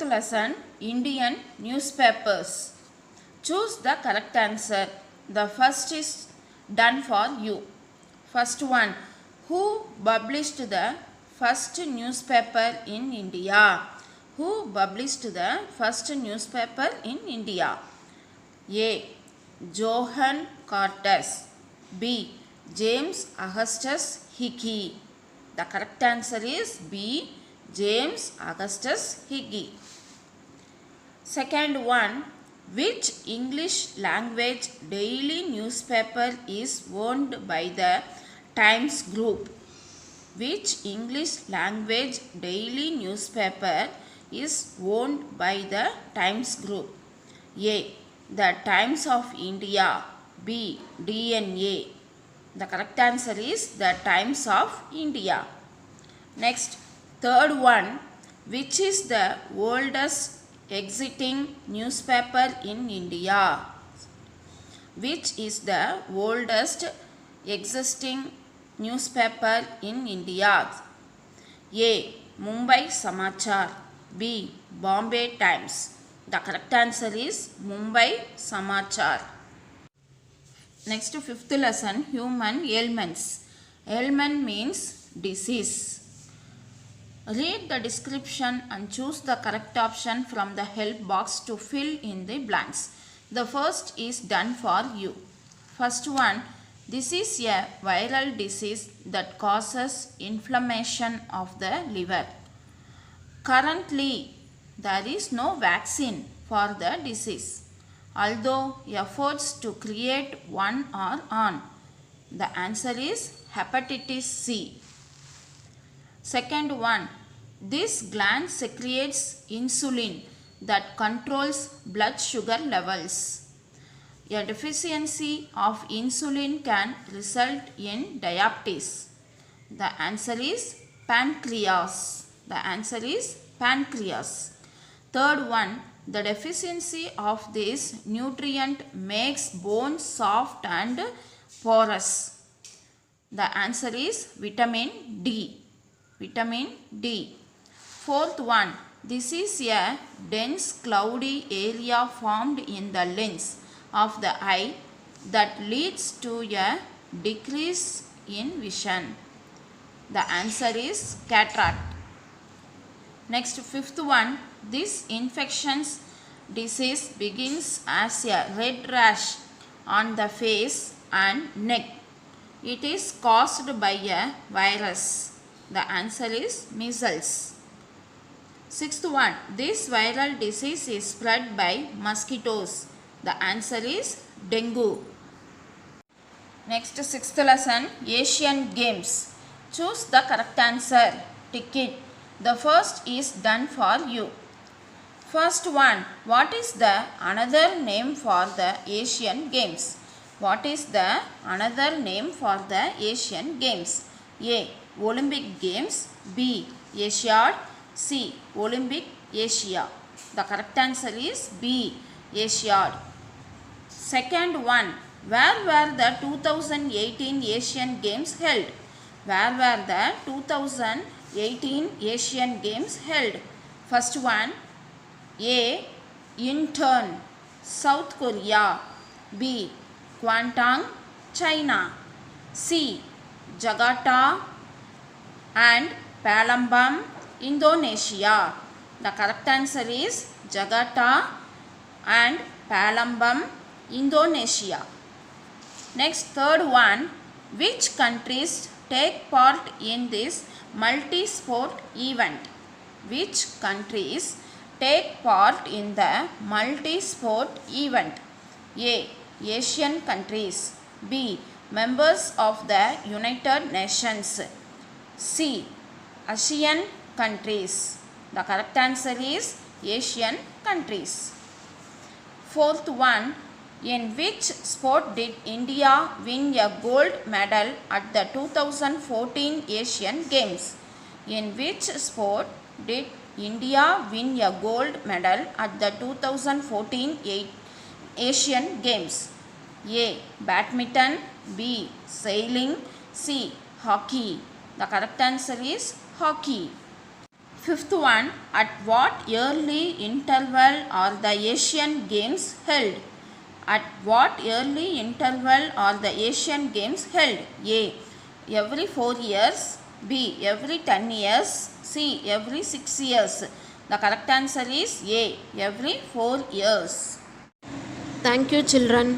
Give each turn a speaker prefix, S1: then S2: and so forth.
S1: lesson, Indian newspapers. Choose the correct answer. The first is done for you. First one, who published the first newspaper in India? Who published the first newspaper in India? A. Johann Carter. B. James Augustus Hickey. The correct answer is B. James Augustus Hickey. Second one, which English language daily newspaper is owned by the Times Group? Which English language daily newspaper is owned by the Times Group? A. The Times of India. B. DNA. The correct answer is the Times of India. Next, third one, which is the oldest existing newspaper in India? Which is the oldest existing newspaper in India? A. Mumbai Samachar. B. Bombay Times. The correct answer is Mumbai Samachar. Next, fifth lesson, human ailments. Ailment means disease. Read the description and choose the correct option from the help box to fill in the blanks. The first is done for you. First one, this is a viral disease that causes inflammation of the liver. Currently, there is no vaccine for the disease, although efforts to create one are on. The answer is hepatitis C. Second one, this gland secretes insulin that controls blood sugar levels. A deficiency of insulin can result in diabetes. The answer is pancreas. The answer is pancreas. Third one, the deficiency of this nutrient makes bones soft and porous. The answer is vitamin D. Vitamin D. Fourth one, this is a dense cloudy area formed in the lens of the eye that leads to a decrease in vision. The answer is cataract. Next, fifth one, this infectious disease begins as a red rash on the face and neck. It is caused by a virus. The answer is measles. Sixth one, this viral disease is spread by mosquitoes. The answer is dengue. Next, sixth lesson, Asian Games. Choose the correct answer. Ticket. The first is done for you. First one, what is the another name for the Asian Games? What is the another name for the Asian Games? A. Olympic Games. B. Asiad. C. Olympic Asia. The correct answer is B. Asiad. Second one, where were the 2018 Asian Games held? Where were the 2018 Asian Games held? First one, A. Incheon, South Korea. B. Kuantan, China. C. Jakarta and Palembang, Indonesia. The correct answer is Jakarta and Palembang, Indonesia. Next, third one, which countries take part in this multi-sport event? Which countries take part in the multi-sport event? A. Asian countries. B. Members of the United Nations. C. Asian countries. The correct answer is Asian countries. Fourth one, in which sport did India win a gold medal at the 2014 Asian Games? In which sport did India win a gold medal at the 2014 Asian Games? A. Badminton. B. Sailing. C. Hockey. The correct answer is hockey. Fifth one, at what yearly interval are the Asian Games held? At what yearly interval are the Asian Games held? A. Every 4 years. B. Every 10 years. C. Every 6 years. The correct answer is A. Every 4 years.
S2: Thank you, children.